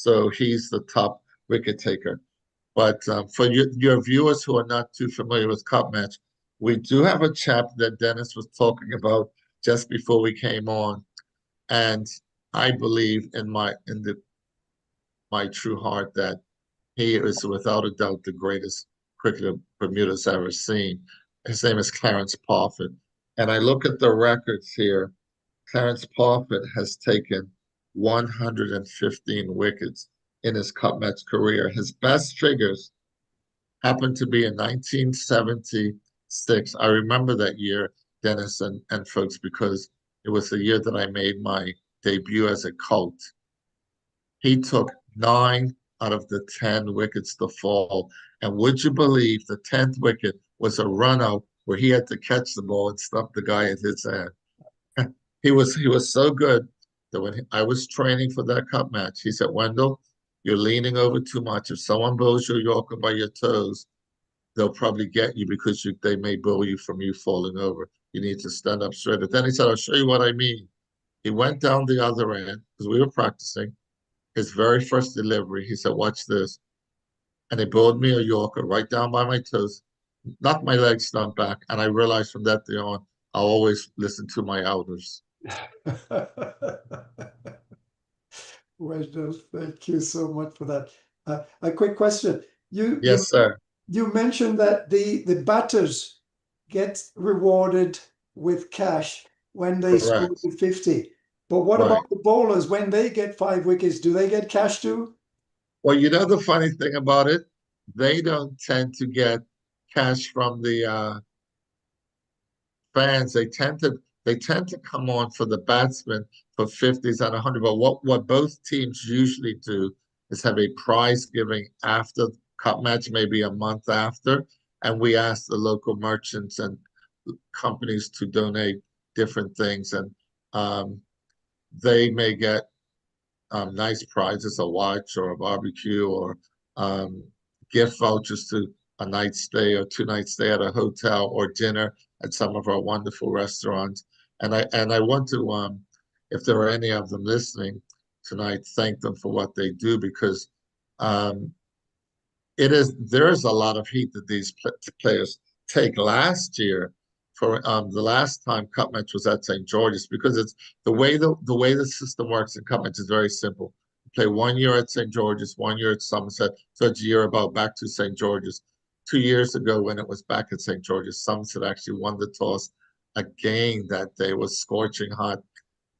So he's the top wicket taker. But for your viewers who are not too familiar with Cup Match, we do have a chap that Dennis was talking about just before we came on, and I believe my true heart that he is without a doubt the greatest cricketer Bermuda's ever seen. His name is Clarence Poffett, and I look at the records here. Clarence Poffett has taken 115 wickets in his Cup Match career. His best figures happened to be in 1976. I remember that year, Dennis and folks, because it was the year that I made my debut as a Colt. He took 9 out of the 10 wickets to fall. And would you believe the 10th wicket was a run out where he had to catch the ball and stuff the guy in his hand. He was so good that when I was training for that Cup match, he said, Wendell, you're leaning over too much. If someone bowls you a Yorker by your toes, they'll probably get you because they may bowl you from you falling over. You need to stand up straight. But then he said, I'll show you what I mean. He went down the other end because we were practicing. His very first delivery, he said, watch this. And they bowled me a Yorker right down by my toes, knocked my leg stump back. And I realized from that day on, I'll always listen to my elders. Well, thank you so much for that. A quick question. Yes, sir. You mentioned that the batters get rewarded with cash when they score Correct. the 50. But what Right. about the bowlers? When they get 5 wickets, do they get cash too? Well, you know the funny thing about it? They don't tend to get cash from the fans. They tend to come on for the batsmen for 50s and 100. But what both teams usually do is have a prize giving after Cup match, maybe a month after, and we ask the local merchants and companies to donate different things, and they may get nice prizes, a watch or a barbecue or um, gift vouchers to a night stay or 2 night stay at a hotel or dinner at some of our wonderful restaurants. And I want to, if there are any of them listening tonight, thank them for what they do because um, there is a lot of heat that these players take. Last year, for the last time Cup match was at St. George's, because it's the way the system works in Cup match is very simple. You play 1 year at St. George's, 1 year at Somerset, so it's a year about back to St. George's. 2 years ago, when it was back at St. George's, Somerset actually won the toss again that day. It was scorching hot,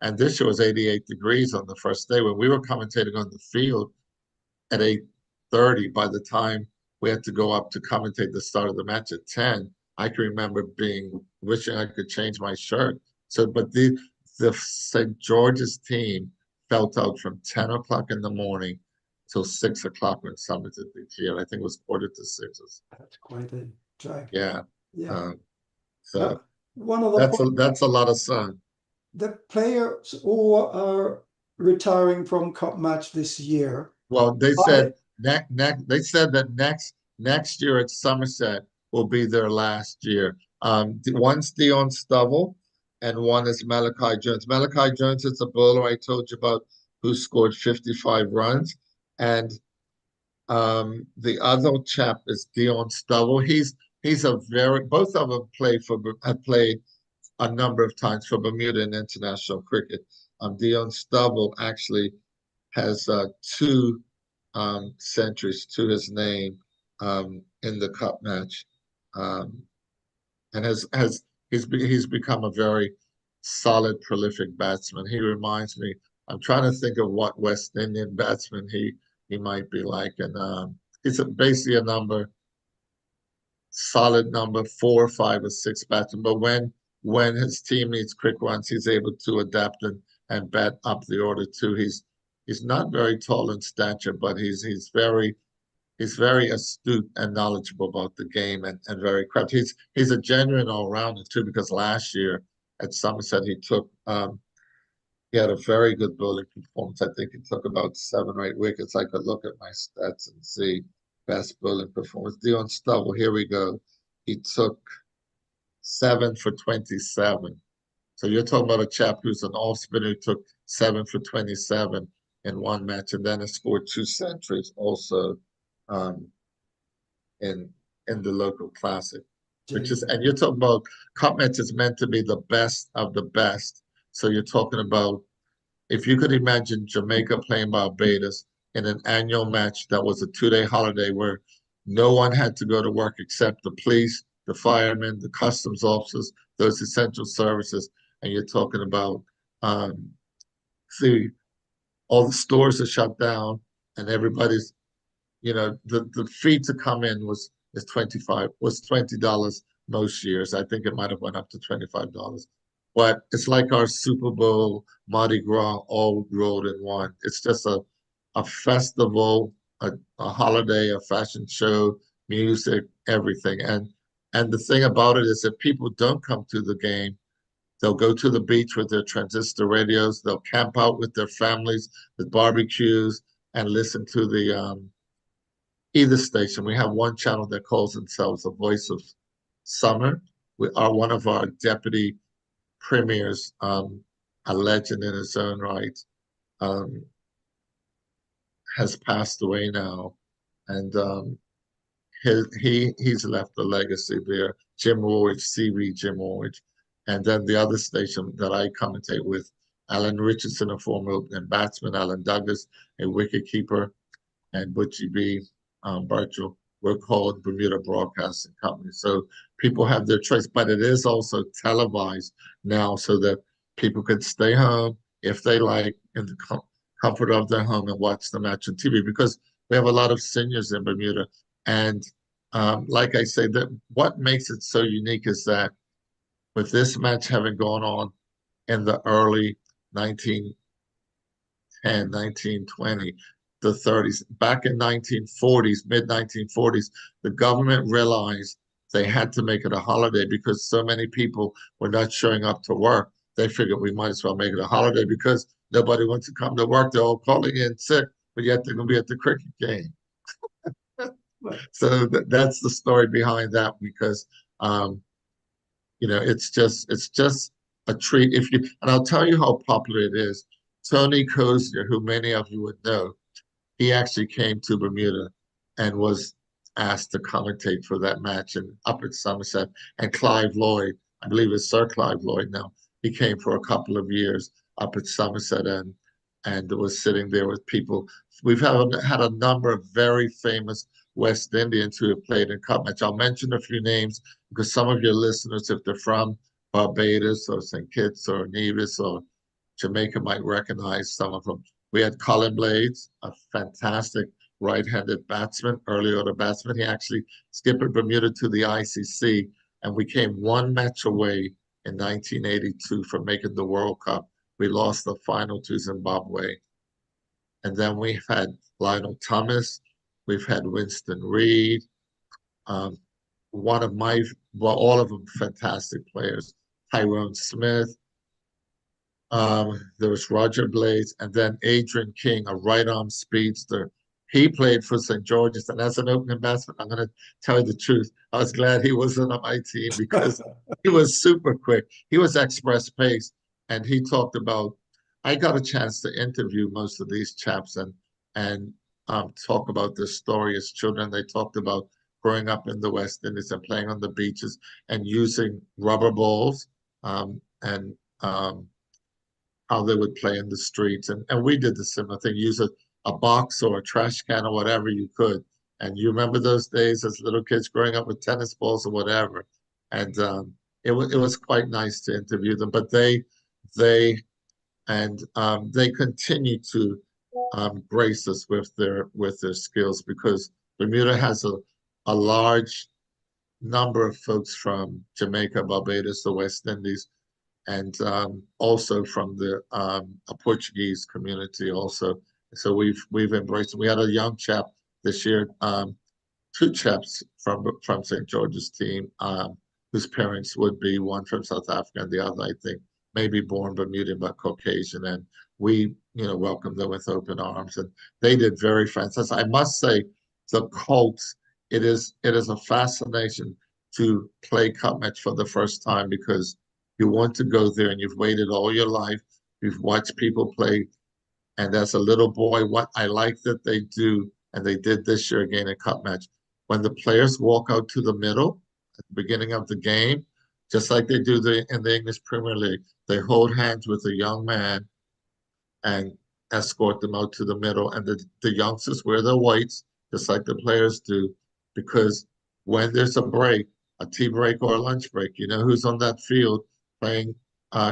and this year was 88 degrees on the first day. When we were commentating on the field at 8:30, by the time we had to go up to commentate the start of the match at 10, I can remember wishing I could change my shirt. So, but the St. George's team felt out from 10 o'clock in the morning till 6 o'clock when Somerset did here. I think it was 5:45. That's quite a drag. Yeah. Yeah. So One of the that's a lot of sun. The players who are retiring from Cup match this year. Well, they said that next year at Somerset will be their last year. One's Dion Stubble and one is Malachi Jones. Malachi Jones is a bowler I told you about who scored 55 runs. And the other chap is Dion Stubble. He's both of them have played a number of times for Bermuda in international cricket. Dion Stubble actually has 2 centuries to his name in the Cup match, and he's become a very solid, prolific batsman. He reminds me. I'm trying to think of what West Indian batsman he might be like, and he's basically a solid number 4, 5, or 6 batsman. But when his team needs quick runs, he's able to adapt and bat up the order too. He's not very tall in stature, but he's very astute and knowledgeable about the game and very crafty. He's a genuine all-rounder too, because last year at Somerset he had a very good bowling performance. I think he took about 7 or 8 wickets. I could look at my stats and see best bowling performance. Dion Stubble, here we go. He took 7 for 27. So you're talking about a chap who's an off spinner who took 7 for 27 in one match, and then has scored 2 centuries also um, in the local classic. Which is, and you're talking about cup matches meant to be the best of the best. So you're talking about if you could imagine Jamaica playing Barbados in an annual match that was a 2-day holiday where no one had to go to work except the police, the firemen, the customs officers, those essential services, and you're talking about see, all the stores are shut down and everybody's, the fee to come in was $20 most years. I think it might have went up to $25. But it's like our Super Bowl, Mardi Gras, all rolled in one. It's just a festival, a holiday, a fashion show, music, everything. And the thing about it is that people don't come to the game. They'll go to the beach with their transistor radios. They'll camp out with their families with barbecues and listen to the either station. We have one channel that calls themselves the Voice of Summer. One of our deputy premiers, a legend in his own right, um, has passed away now, and he's left a legacy there. Jim Ward, CV Jim Ward, and then the other station that I commentate with, Alan Richardson, a former opening batsman, Alan Douglas, a wicketkeeper, and Butchie B. Birchall. We're called Bermuda Broadcasting Company. So people have their choice, but it is also televised now so that people can stay home if they like in the comfort of their home and watch the match on TV because we have a lot of seniors in Bermuda. And like I say, that what makes it so unique is that with this match having gone on in the early 1910, 1920, the 30s, back in 1940s, mid 1940s, the government realized they had to make it a holiday because so many people were not showing up to work. They figured we might as well make it a holiday because nobody wants to come to work. They're all calling in sick, but yet they're going to be at the cricket game. So that's the story behind that because it's just a treat. And I'll tell you how popular it is. Tony Cozier, who many of you would know, he actually came to Bermuda and was asked to commentate for that match and up at Somerset. And Clive Lloyd, I believe it's Sir Clive Lloyd now, he came for a couple of years up at Somerset and was sitting there with people. We've had a number of very famous West Indians who have played in cup match. I'll mention a few names because some of your listeners, if they're from Barbados or St. Kitts or Nevis or Jamaica, might recognize some of them. We had Colin Blades, a fantastic right-handed batsman, early order batsman. He actually skippered Bermuda to the ICC, and we came one match away in 1982 from making the World Cup. We lost the final to Zimbabwe. And then we've had Lionel Thomas, we've had Winston Reid, um, all of them fantastic players. Tyrone Smith, there was Roger Blades, and then Adrian King, a right-arm speedster. He played for St. George's, and as an opening batsman, I'm going to tell you the truth. I was glad he wasn't on my team because he was super quick. He was express pace, and he talked about. I got a chance to interview most of these chaps and talk about their story as children. They talked about growing up in the West Indies and playing on the beaches and using rubber balls and how they would play in the streets. And we did the similar thing, use a box or a trash can or whatever you could. And you remember those days as little kids growing up with tennis balls or whatever. And it was quite nice to interview them. But they continue to grace us with their skills because Bermuda has a large number of folks from Jamaica, Barbados, the West Indies, and also from a Portuguese community also. So we've embraced. We had a young chap this year, two chaps from St. George's team, whose parents would be one from South Africa and the other, I think, maybe born Bermudian but Caucasian, and we welcomed them with open arms, and they did very fantastic. I must say, the Colts. It is a fascination to play cup match for the first time because you want to go there and you've waited all your life. You've watched people play And as a little boy, what I like that they do, and they did this year again in cup match, when the players walk out to the middle at the beginning of the game, just like they do in the English Premier League, they hold hands with a young man and escort them out to the middle. And the youngsters wear their whites, just like the players do, because when there's a break, a tea break or a lunch break, you know who's on that field playing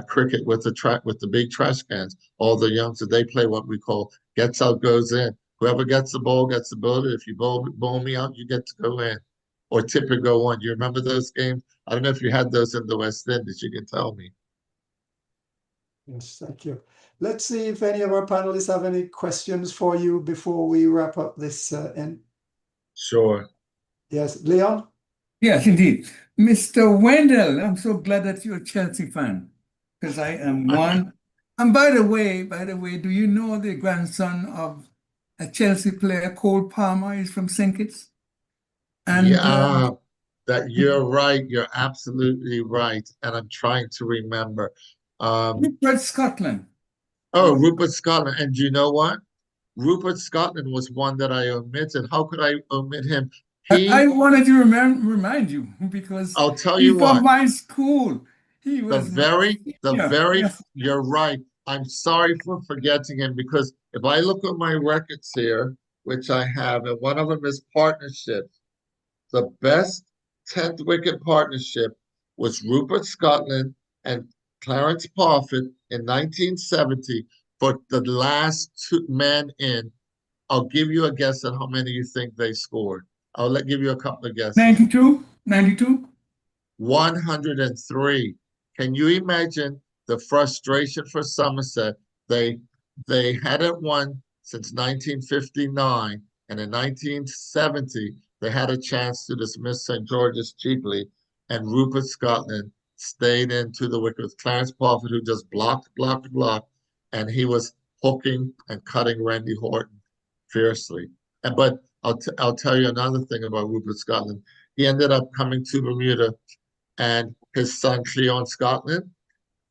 cricket with the big trash cans. All the youngsters, they play what we call gets out, goes in. Whoever gets the ball gets the ball. If you bowl me out, you get to go in. Or tip or go on. You remember those games? I don't know if you had those in the West Indies. You can tell me. Yes, thank you. Let's see if any of our panelists have any questions for you before we wrap up this end. Sure. Yes, Leon? Yes, indeed. Mr. Wendell, I'm so glad that you're a Chelsea fan, because I am one. And by the way, do you know the grandson of a Chelsea player, Cole Palmer, is from St. Kitts? And Yeah, that you're right. You're absolutely right. And I'm trying to remember. Rupert Scotland. Oh, Rupert Scotland. And you know what? Rupert Scotland was one that I omitted. How could I omit him? I wanted to remind you because I'll tell you he's from what, my school. He was my senior. Yes. you're right. I'm sorry for forgetting him because if I look at my records here, which I have, and one of them is partnerships, the best 10th wicket partnership was Rupert Scotland and Clarence Poffett in 1970 for the last two men in. I'll give you a guess at how many you think they scored. Give you a couple of guesses. 92? 92? 103. Can you imagine the frustration for Somerset? They hadn't won since 1959, and in 1970 they had a chance to dismiss St. George's cheaply, and Rupert Scotland stayed into the wicket with Clarence Poffett, who just blocked, and he was hooking and cutting Randy Horton fiercely. But I'll tell you another thing about Rupert Scotland. He ended up coming to Bermuda, and his son Cleon Scotland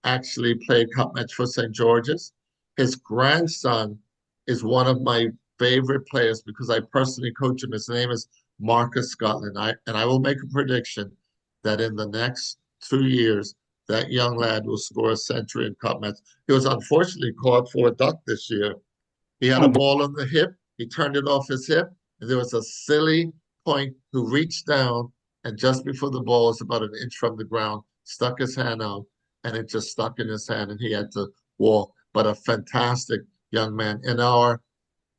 actually played cup match for St. George's. His grandson is one of my favorite players because I personally coach him. His name is Marcus Scotland. I will make a prediction that in the next 2 years, that young lad will score a century in cup match. He was unfortunately caught for a duck this year. He had a ball on the hip. He turned it off his hip, and there was a silly point who reached down, and just before the ball was about an inch from the ground, stuck his hand out, and it just stuck in his hand, and he had to walk. But a fantastic young man. In our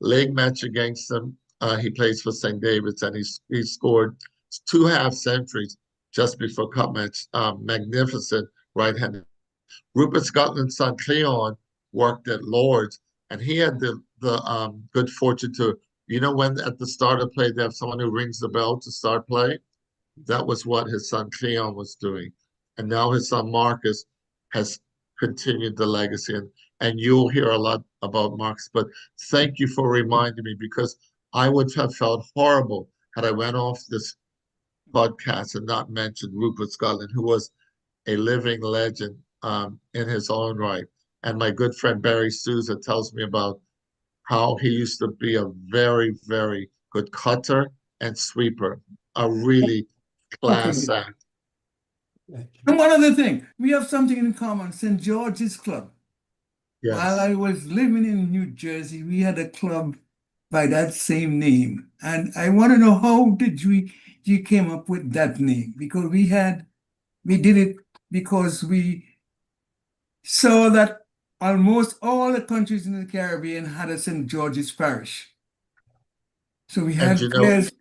league match against him, he plays for St. David's, and he scored 2 half centuries just before cup match. Magnificent right-handed. Rupert Scotland's son Cleon worked at Lord's, and he had the good fortune to, when at the start of play they have someone who rings the bell to start play. That was what his son Cleon was doing, and now his son Marcus has continued the legacy, and you'll hear a lot about Marcus. But thank you for reminding me because I would have felt horrible had I went off this podcast and not mentioned Rupert Scotland, who was a living legend in his own right. And my good friend Barry Souza tells me about how he used to be a very, very good cutter and sweeper, a really class act. And one other thing, we have something in common, St. George's Club. Yes. While I was living in New Jersey, we had a club by that same name. And I want to know, how did you came up with that name? Because we did it because we saw that almost all the countries in the Caribbean had a St. George's Parish. So we had players.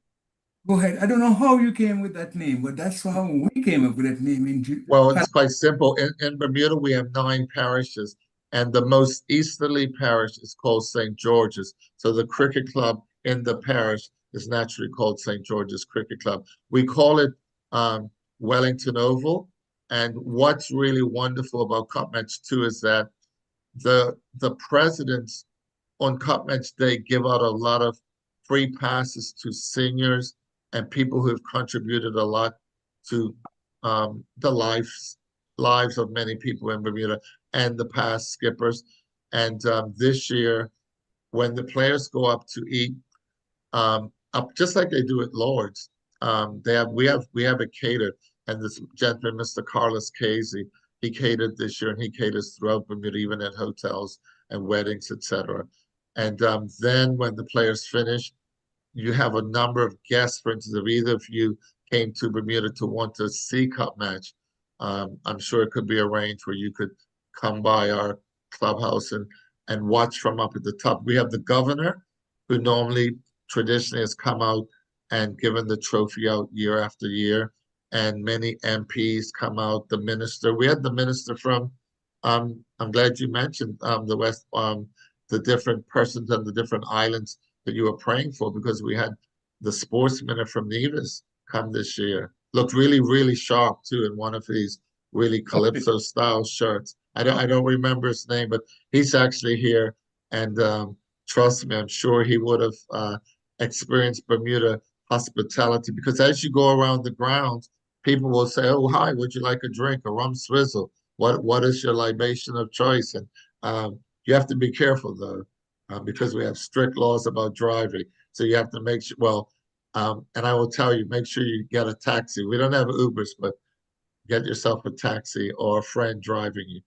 Go ahead. I don't know how you came with that name, but that's how we came up with that name. Well, it's quite simple. In Bermuda, we have 9 parishes, and the most easterly parish is called St. George's. So the cricket club in the parish is naturally called St. George's Cricket Club. We call it Wellington Oval. And what's really wonderful about Cup Match 2 is that the presidents on Cup Match Day give out a lot of free passes to seniors and people who have contributed a lot to the lives of many people in Bermuda and the past skippers. And this year, when the players go up to eat, up just like they do at Lord's, we have it catered, and this gentleman, Mr. Carlos Casey, he catered this year, and he caters throughout Bermuda, even at hotels and weddings, etc. And then when the players finish, you have a number of guests. For instance, if either of you came to Bermuda to want to see Cup match, I'm sure it could be arranged where you could come by our clubhouse and watch from up at the top. We have the governor, who normally traditionally has come out and given the trophy out year after year, and many MPs come out. The minister, we had the minister from, I'm glad you mentioned the West, the different persons on the different islands that you were praying for, because we had the sportsman from Nevis come this year. Looked really, really sharp too in one of these really calypso style shirts. I don't remember his name, but he's actually here, and trust me, I'm sure he would have experienced Bermuda hospitality, because as you go around the grounds, people will say, "Oh, hi, would you like a drink, a rum swizzle? What is your libation of choice?" And you have to be careful though, because we have strict laws about driving. So you have to make sure, well, and I will tell you, make sure you get a taxi. We don't have Ubers, but get yourself a taxi or a friend driving you.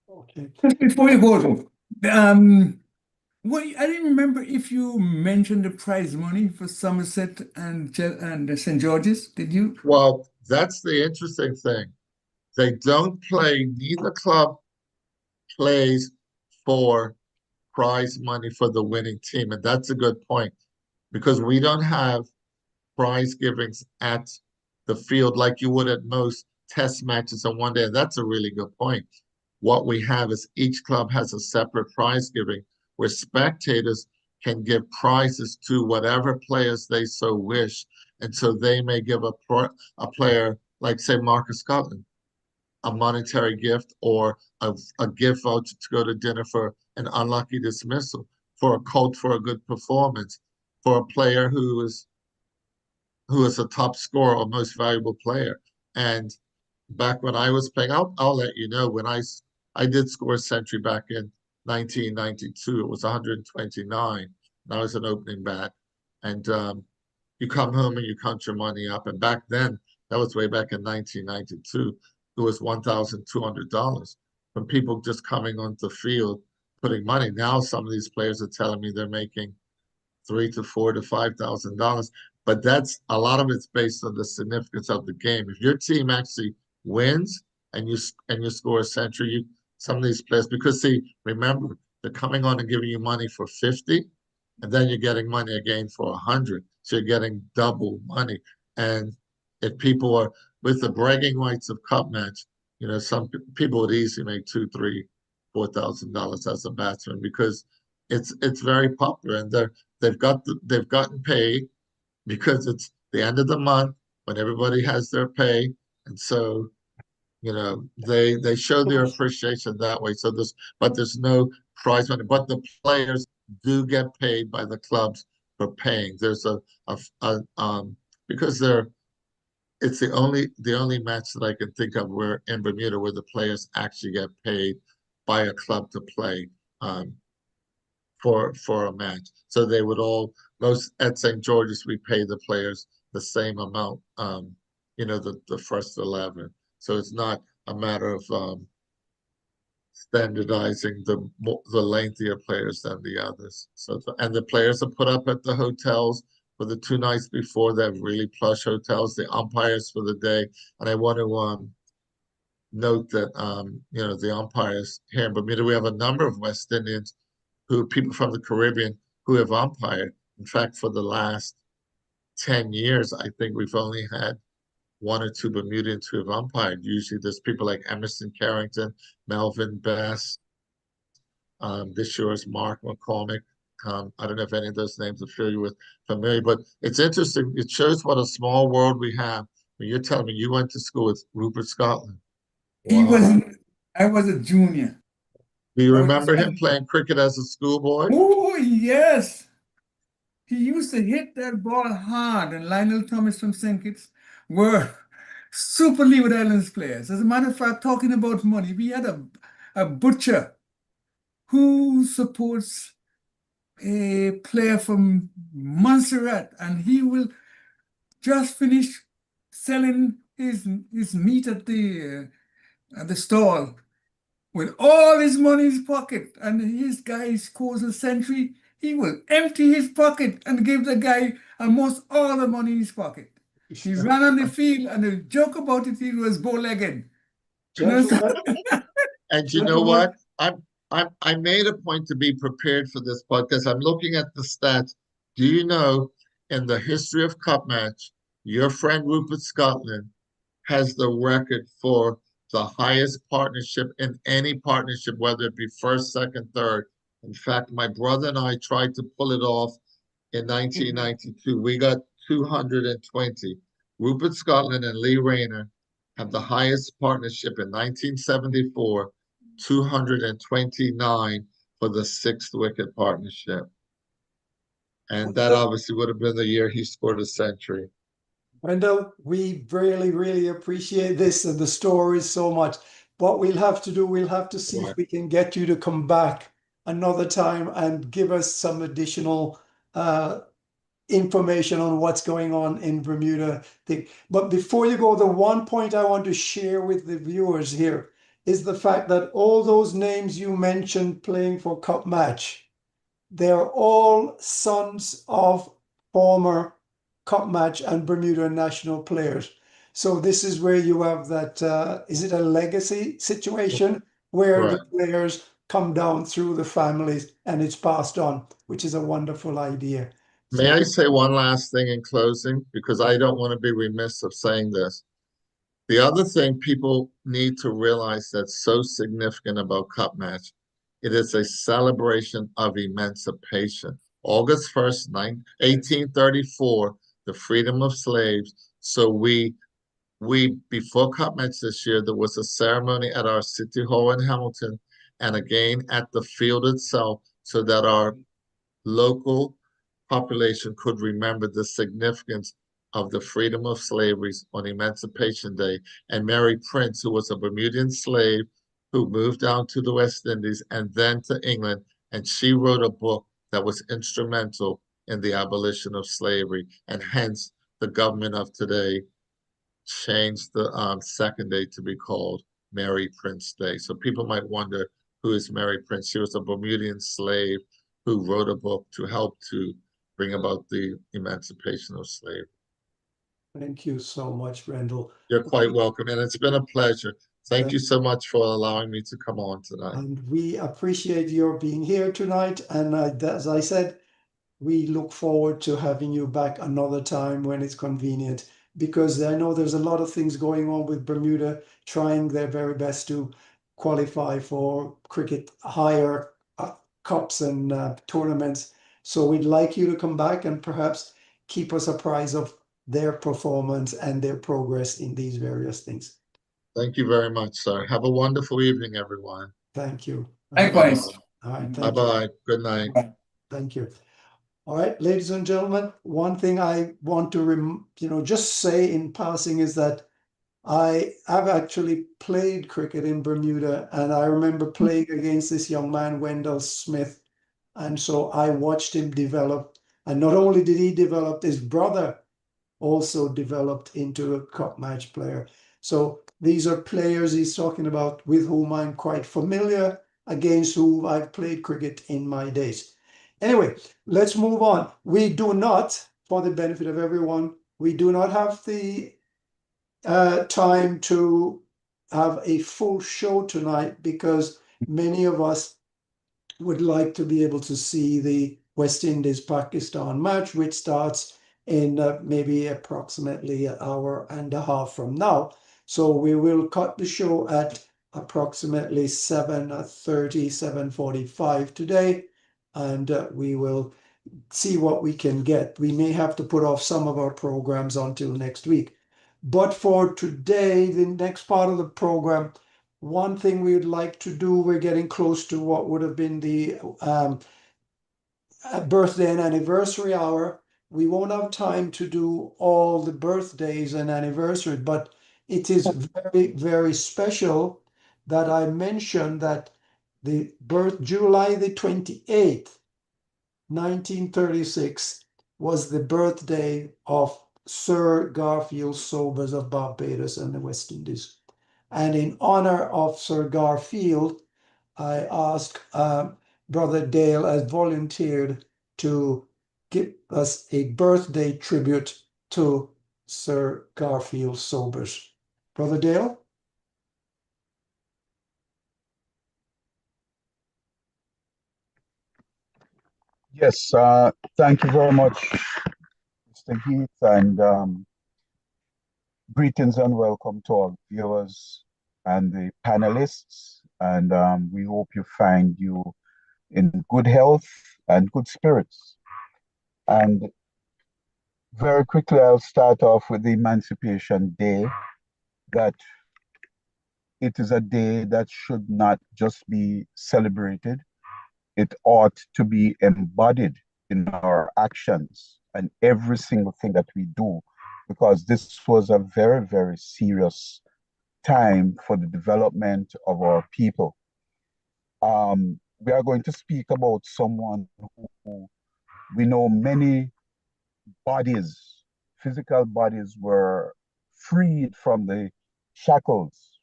Okay. Before you go, well, I didn't remember if you mentioned the prize money for Somerset and St. George's. Did you? Well, that's the interesting thing. They don't play, neither club plays for prize money for the winning team. And that's a good point, because we don't have prize givings at the field like you would at most test matches on one day. And that's a really good point. What we have is each club has a separate prize giving, where spectators can give prizes to whatever players they so wish. And so they may give a player, like say Marcus Scotland, a monetary gift, or a gift voucher to go to dinner for an unlucky dismissal, for a coach for a good performance, for a player who is a top scorer or most valuable player. And back when I was playing, I'll let you know, when I did score a century back in 1992. It was 129, and I was an opening bat. And you come home and you count your money up. And back then, that was way back in 1992, it was $1,200 from people just coming onto the field, putting money. Now some of these players are telling me they're making $3,000 to $4,000 to $5,000. But that's, a lot of it's based on the significance of the game. If your team actually wins and you score a century, some of these players, because see, remember, they're coming on and giving you money for 50, and then you're getting money again for 100. So you're getting double money. And if people are with the bragging rights of cup match, some people would easily make $2,000, $3,000, $4,000 as a batsman, because it's very popular, and they've gotten paid, because it's the end of the month when everybody has their pay, and so they show their appreciation that way. So there's no prize money, but the players do get paid by the clubs for paying. There's because it's the only match that I can think of where in Bermuda where the players actually get paid by a club to play for a match. So they would most at St. George's, we pay the players the same amount, the first 11. So it's not a matter of standardizing the lengthier players than the others. So and the players are put up at the hotels for the 2 nights before. They have really plush hotels. The umpires for the day, and I want to note that the umpires here in Bermuda, we have a number of West Indians, people from the Caribbean who have umpired. In fact, for the last 10 years, I think we've only had 1 or 2 Bermudians who have umpired. Usually there's people like Emerson Carrington, Melvin Best, this year's Mark McCormick. I don't know if any of those names are familiar, but it's interesting. It shows what a small world we have. When you're telling me you went to school with Rupert Scotland. Wow. I was a junior. Do you remember him playing cricket as a schoolboy? Oh, yes. He used to hit that ball hard, and Lionel Thomas from St. Kitts were super Leeward Islands players. As a matter of fact, talking about money, we had a butcher who supports a player from Montserrat, and he will just finish selling his meat at the stall with all his money in his pocket, and his guy scores a century. He will empty his pocket and give the guy almost all the money in his pocket. He ran on the field, and the joke about it, he was bow-legged. You know, so- Gentlemen, And you know what? I made a point to be prepared for this podcast. I'm looking at the stats. Do you know, in the history of Cup Match, your friend Rupert Scotland has the record for the highest partnership in any partnership, whether it be first, second, third. In fact, my brother and I tried to pull it off in 1992. We got 220. Rupert Scotland and Lee Rayner have the highest partnership in 1974, 229 for the sixth wicket partnership. And that obviously would have been the year he scored a century. Wendell, we really, really appreciate this and the stories so much. What we'll have to do, we'll have to see if we can get you to come back another time and give us some additional information on what's going on in Bermuda. But before you go, the one point I want to share with the viewers here is the fact that all those names you mentioned playing for Cup Match, they're all sons of former Cup Match and Bermuda national players. So this is where you have that, is it a legacy situation where the players come down through the families and it's passed on, which is a wonderful idea. May I say one last thing in closing? Because I don't want to be remiss of saying this. The other thing people need to realize that's so significant about Cup Match, it is a celebration of emancipation. August 1st, 1834, the freedom of slaves. So we before Cup Match this year, there was a ceremony at our City Hall in Hamilton and again at the field itself so that our local population could remember the significance of the freedom of slavery on Emancipation Day. And Mary Prince, who was a Bermudian slave who moved down to the West Indies and then to England, and she wrote a book that was instrumental in the abolition of slavery. And hence, the government of today changed the second day to be called Mary Prince Day. So people might wonder, who is Mary Prince? She was a Bermudian slave who wrote a book to help to bring about the emancipation of slavery. Thank you so much, Wendell. You're quite welcome, and it's been a pleasure. Thank you so much for allowing me to come on tonight. And we appreciate your being here tonight. And as I said, we look forward to having you back another time when it's convenient, because I know there's a lot of things going on with Bermuda, trying their very best to qualify for cricket higher cups and tournaments. So we'd like you to come back and perhaps keep us apprised of their performance and their progress in these various things. Thank you very much, sir. Have a wonderful evening, everyone. Thank you. Likewise. All right. Bye-bye. Good night. Thank you. All right, ladies and gentlemen, one thing I want to just say in passing is that I have actually played cricket in Bermuda, and I remember playing against this young man, Wendall Smith. And so I watched him develop. And not only did he develop, his brother also developed into a Cup Match player. So these are players he's talking about with whom I'm quite familiar, against whom I've played cricket in my days. Anyway, let's move on. We do not, for the benefit of everyone, we do not have the time to have a full show tonight because many of us would like to be able to see the West Indies-Pakistan match, which starts in maybe approximately an hour and a half from now. So we will cut the show at approximately 7:30, 7:45 today, and we will see what we can get. We may have to put off some of our programs until next week. But for today, the next part of the program, one thing we would like to do, we're getting close to what would have been the birthday and anniversary hour. We won't have time to do all the birthdays and anniversaries, but it is very, very special that I mentioned that the July the 28th 1936 was the birthday of Sir Garfield Sobers of Barbados and the West Indies. And in honor of Sir Garfield, I asked Brother Dale has volunteered to give us a birthday tribute to Sir Garfield Sobers. Brother Dale? Yes, thank you very much, Mr. Heath, and greetings and welcome to all viewers and the panelists. And we hope you find you in good health and good spirits. And very quickly, I'll start off with the Emancipation Day, that it is a day that should not just be celebrated, it ought to be embodied in our actions and every single thing that we do, because this was a very, very serious time for the development of our people. We are going to speak about someone who we know many bodies, physical bodies, were freed from the shackles,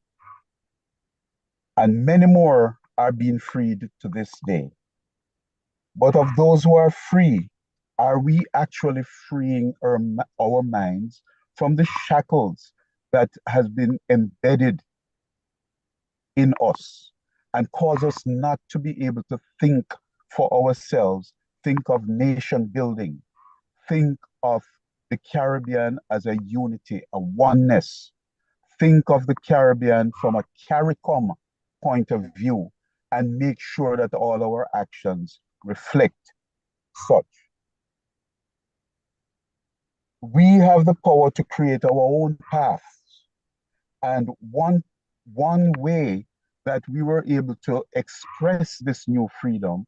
and many more are being freed to this day. But of those who are free, are we actually freeing our minds from the shackles that has been embedded in us and cause us not to be able to think for ourselves, think of nation building, think of the Caribbean as a unity, a oneness, think of the Caribbean from a CARICOM point of view, and make sure that all our actions reflect such. We have the power to create our own paths. And one way that we were able to express this new freedom,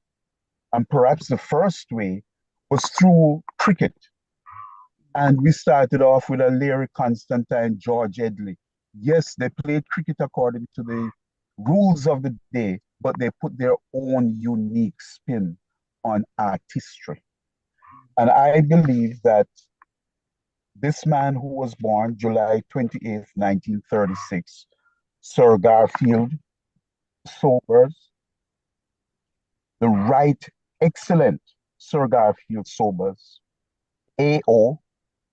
and perhaps the first way, was through cricket. And we started off with a Larry Constantine, George Headley. Yes, they played cricket according to the rules of the day, but they put their own unique spin on artistry. And I believe that this man who was born July 28th, 1936, Sir Garfield Sobers, the right excellent Sir Garfield Sobers, AO,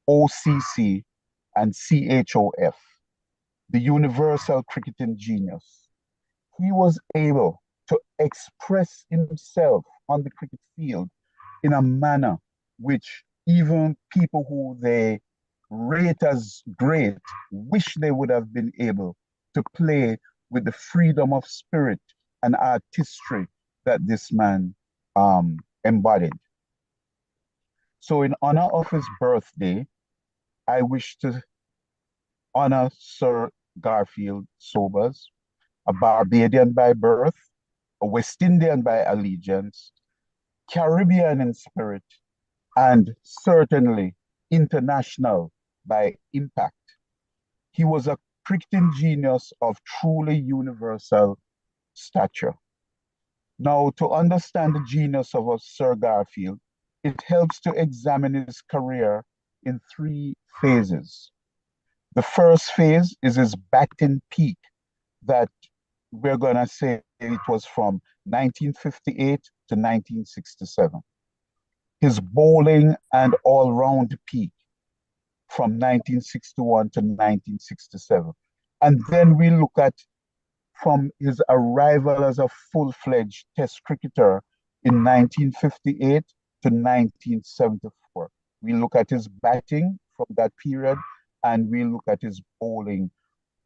OCC, and CHOF, the universal cricketing genius. He was able to express himself on the cricket field in a manner which even people who they rate as great wish they would have been able to play with the freedom of spirit and artistry that this man embodied. So in honor of his birthday, I wish to honor Sir Garfield Sobers, a Barbadian by birth, a West Indian by allegiance, Caribbean in spirit, and certainly international by impact. He was a cricketing genius of truly universal stature. Now, to understand the genius of Sir Garfield, it helps to examine his career in three phases. The first phase is his batting peak, that we're going to say it was from 1958 to 1967. His bowling and all-round peak from 1961 to 1967. And then we look at from his arrival as a full-fledged Test cricketer in 1958 to 1974. We look at his batting from that period, and we look at his bowling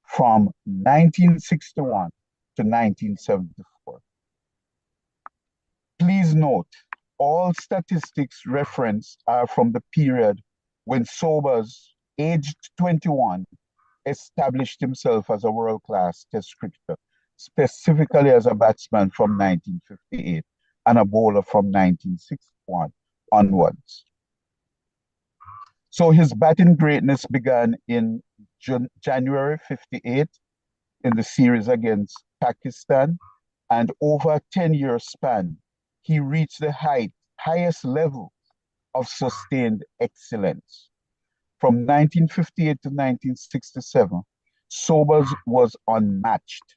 from 1961 to 1974. Please note, all statistics referenced are from the period when Sobers, aged 21, established himself as a world-class Test cricketer, specifically as a batsman from 1958 and a bowler from 1961 onwards. So his batting greatness began in January 58 in the series against Pakistan, and over a 10-year span, he reached the height highest level of sustained excellence. From 1958 to 1967, Sobers was unmatched.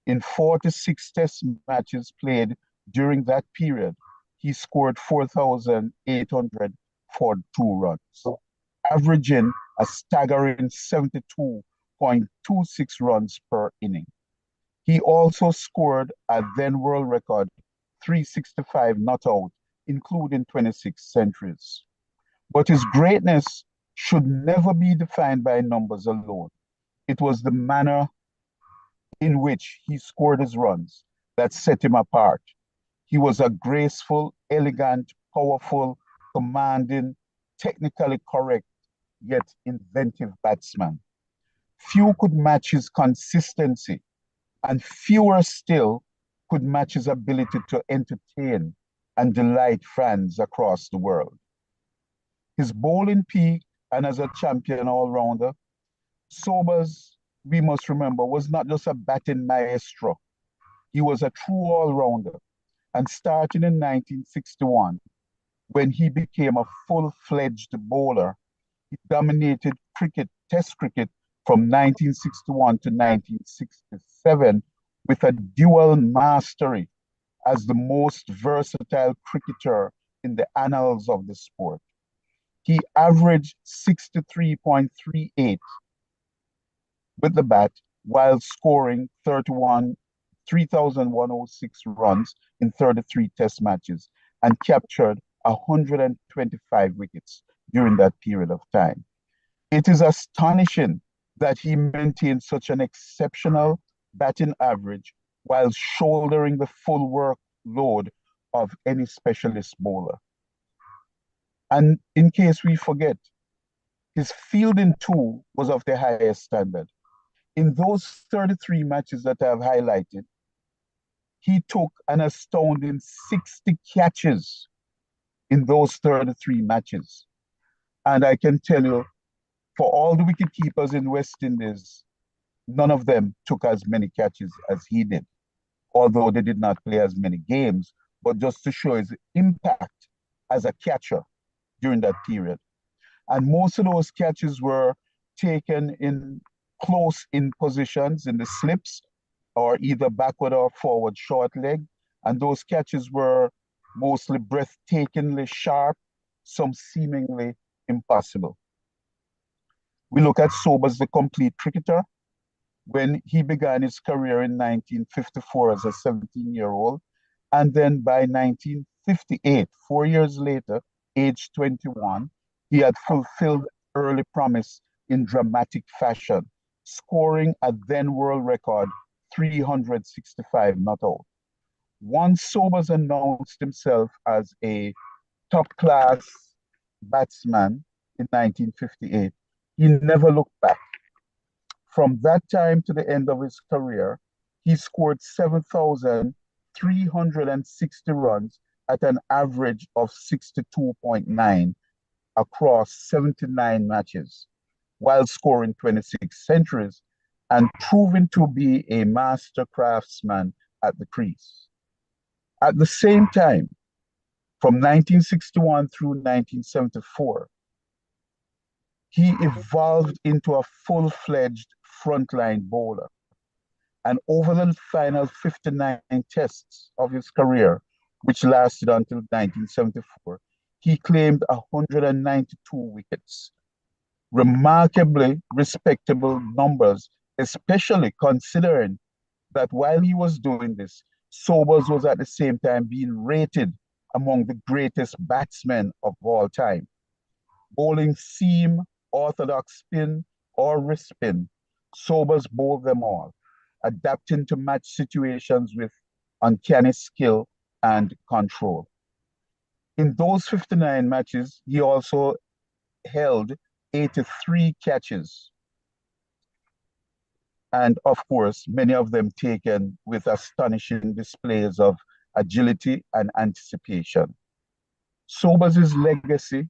In 46 test matches played during that period, he scored 4,842 runs, averaging a staggering 72.26 runs per inning. He also scored a then world record 365 not out, including 26 centuries. But his greatness should never be defined by numbers alone. It was the manner in which he scored his runs that set him apart. He was a graceful, elegant, powerful, commanding, technically correct, yet inventive batsman. Few could match his consistency, and fewer still could match his ability to entertain and delight fans across the world. His bowling peak and as a champion all-rounder, Sobers, we must remember, was not just a batting maestro. He was a true all-rounder. And starting in 1961, when he became a full-fledged bowler, he dominated Test cricket from 1961 to 1967 with a dual mastery as the most versatile cricketer in the annals of the sport. He averaged 63.38 with the bat while scoring 3,106 runs in 33 test matches and captured 125 wickets during that period of time. It is astonishing that he maintained such an exceptional batting average while shouldering the full workload of any specialist bowler. And in case we forget, his fielding too was of the highest standard. In those 33 matches that I've highlighted, he took an astounding 60 catches in those 33 matches. And I can tell you, for all the wicket keepers in West Indies, none of them took as many catches as he did, although they did not play as many games, but just to show his impact as a catcher during that period. And most of those catches were taken in close in positions in the slips or either backward or forward short leg. And those catches were mostly breathtakingly sharp, some seemingly impossible. We look at Sobers, the complete cricketer. When he began his career in 1954 as a 17-year-old, and then by 1958, 4 years later, age 21, he had fulfilled early promise in dramatic fashion, scoring a then world record 365 not out. Once Sobers announced himself as a top-class batsman in 1958, he never looked back. From that time to the end of his career, he scored 7,360 runs at an average of 62.9 across 79 matches, while scoring 26 centuries and proving to be a master craftsman at the crease. At the same time, from 1961 through 1974, he evolved into a full-fledged frontline bowler. And over the final 59 tests of his career, which lasted until 1974, he claimed 192 wickets. Remarkably respectable numbers, especially considering that while he was doing this, Sobers was at the same time being rated among the greatest batsmen of all time. Bowling seam, orthodox spin, or wrist spin, Sobers bowled them all, adapting to match situations with uncanny skill and control. In those 59 matches, he also held 83 catches. And of course, many of them taken with astonishing displays of agility and anticipation. Sobers' legacy,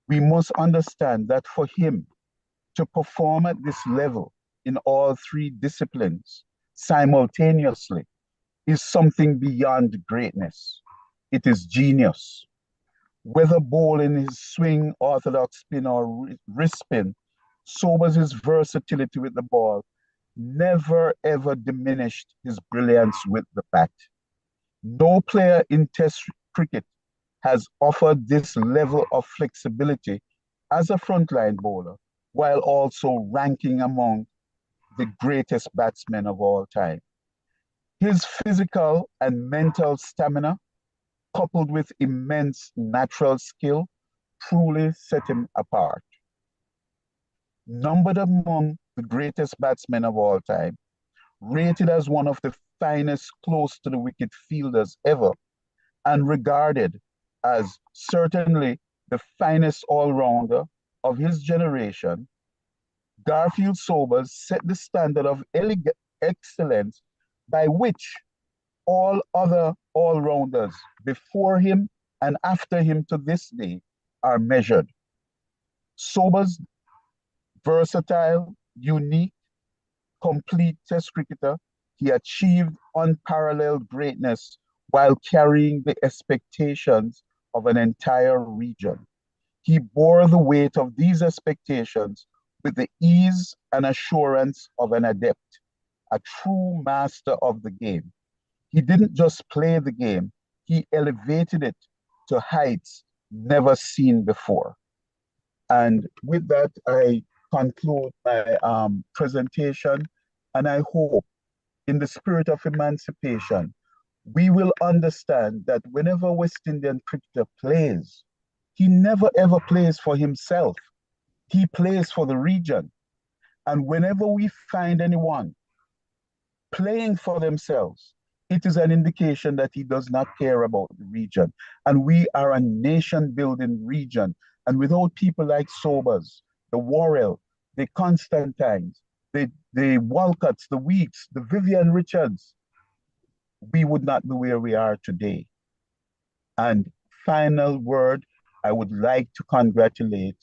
we must understand that for him to perform at this level in all three disciplines simultaneously is something beyond greatness. it is genius. Whether bowling his swing, orthodox spin, or wrist spin, Sobers' versatility with the ball never ever diminished his brilliance with the bat. No player in Test cricket has offered this level of flexibility as a frontline bowler, while also ranking among the greatest batsmen of all time. His physical and mental stamina, coupled with immense natural skill, truly set him apart. Numbered among the greatest batsmen of all time, rated as one of the finest close to the wicket fielders ever, and regarded as certainly the finest all-rounder of his generation, Garfield Sobers set the standard of excellence by which all other all-rounders before him and after him to this day are measured. Sobers, versatile, unique, complete Test cricketer, he achieved unparalleled greatness while carrying the expectations of an entire region. He bore the weight of these expectations with the ease and assurance of an adept, a true master of the game. He didn't just play the game, he elevated it to heights never seen before. And with that, I conclude my presentation, and I hope in the spirit of emancipation, we will understand that whenever West Indian cricketer plays, he never ever plays for himself. He plays for the region. And whenever we find anyone playing for themselves, it is an indication that he does not care about the region. And we are a nation-building region. And without people like Sobers, the Worrell, the Constantines, the Walcotts, the Weeks, the Vivian Richards, we would not be where we are today. And final word, I would like to congratulate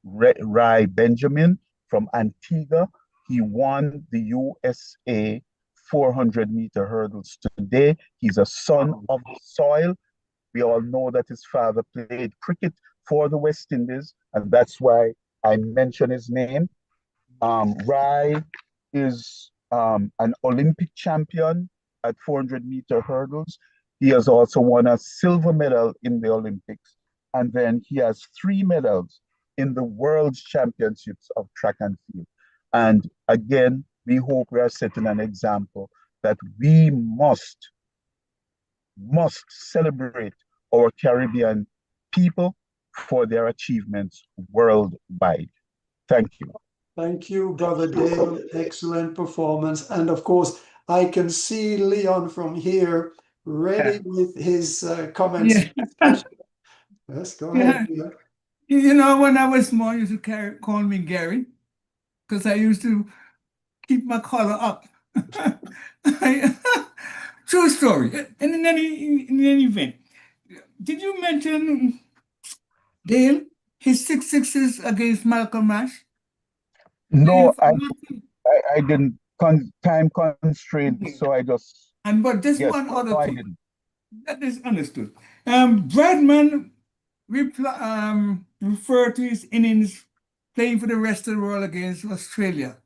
Rai Benjamin from Antigua. He won the USA 400-meter hurdles today. He's a son of the soil. We all know that his father played cricket for the West Indies, and that's why I mention his name. Rai is an Olympic champion at 400-meter hurdles. He has also won a silver medal in the Olympics, and then he has 3 medals in the World Championships of track and field. And again, we hope we are setting an example that we must celebrate our Caribbean people for their achievements worldwide. Thank you. Thank you, Brother Dale. Excellent performance. And of course, I can see Leon from here ready with his comments. Yeah. Yes, go ahead, Leon. You know, when I was small, you used to call me Gary, because I used to keep my collar up. True story. And in any event, did you mention, Dale, his 6 sixes against Malcolm Nash? No, I didn't. Time constraint, so I just. And but just yes, one other no, I thing. didn't. That is understood. Bradman referred to his innings playing for the rest of the world against Australia.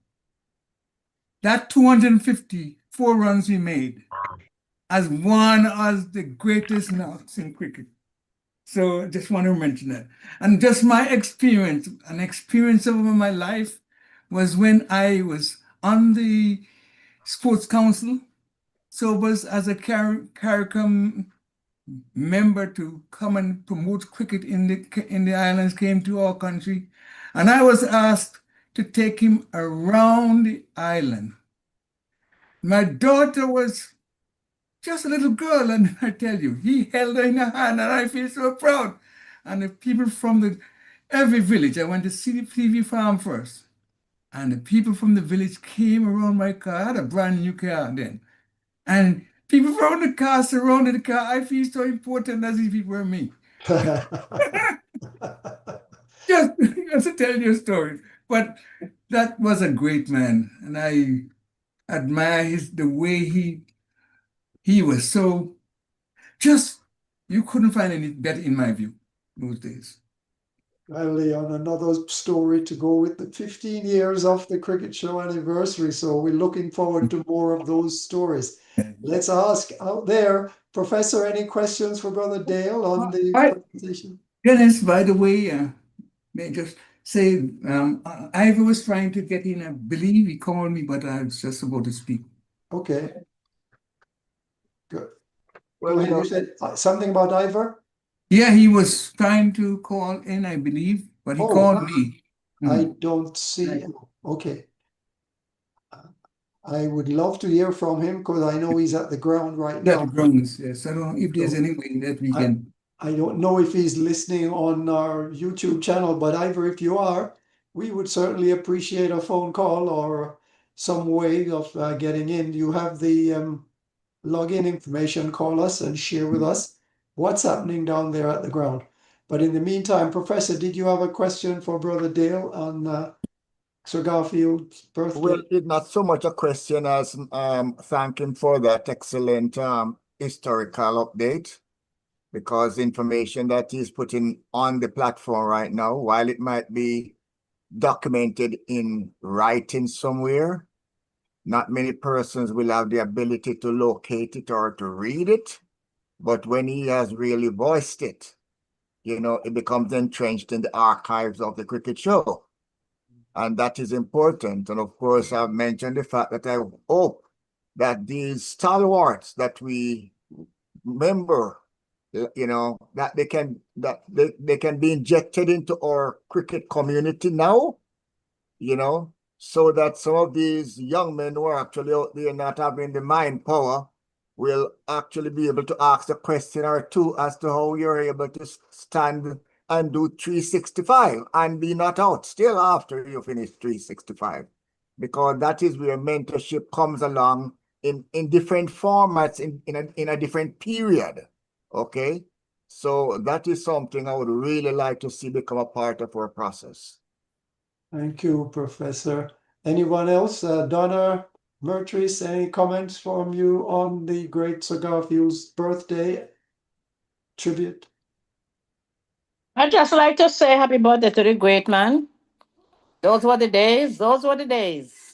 That 254 runs he made as one of the greatest knocks in cricket. So I just want to mention that. And just my experience, an experience of my life was when I was on the Sports Council, Sobers as a CARICOM member to come and promote cricket in the islands, came to our country, and I was asked to take him around the island. My daughter was just a little girl, and I tell you, he held her in her hand, and I feel so proud. And the people from every village, I went to see the TV farm first, and the people from the village came around my car. I had a brand new car then, and people from the car surrounded the car. I feel so important as if it were me. just to tell you a story. But that was a great man, and I admire the way he was so just You couldn't find any better, in my view, those days. Well, Leon, another story to go with the 15 years of the Cricket Show anniversary. So we're looking forward to more of those stories. Let's ask out there, Professor, any questions for Brother Dale on the presentation? Dennis, by the way, may I just say, Ivor was trying to get in, I believe he called me, but I was just about to speak. Okay. Good. Well, Go ahead. You said something about Ivor? Yeah, he was trying to call in, I believe, but he called me. I don't see. Okay. I would love to hear from him because I know he's at the ground right now. Yes. I don't know if there's any way that we can. I don't know if he's listening on our YouTube channel, but Ivor, if you are, we would certainly appreciate a phone call or some way of getting in. You have the login information. Call us and share with us what's happening down there at the ground. But in the meantime, Professor, did you have a question for Brother Dale on Sir Garfield's birthday? Well, it's not so much a question as thank him for that excellent historical update, because information that he's putting on the platform right now, while it might be documented in writing somewhere, not many persons will have the ability to locate it or to read it. But when he has really voiced it, you know, it becomes entrenched in the archives of the cricket show. And that is important. And of course, I've mentioned the fact that I hope that these stalwarts that we remember, you know, that they can be injected into our cricket community now, you know, so that some of these young men who are actually out there not having the mind power will actually be able to ask a question or two as to how you're able to stand and do 365 and be not out still after you finish 365, because that is where mentorship comes along in different formats in a different period. Okay, so that is something I would really like to see become a part of our process. Thank you, Professor. Anyone else? Donna, Murtris, any comments from you on the great Sir Garfield's birthday tribute? I'd just like to say happy birthday to the great man. Those were the days. Those were the days.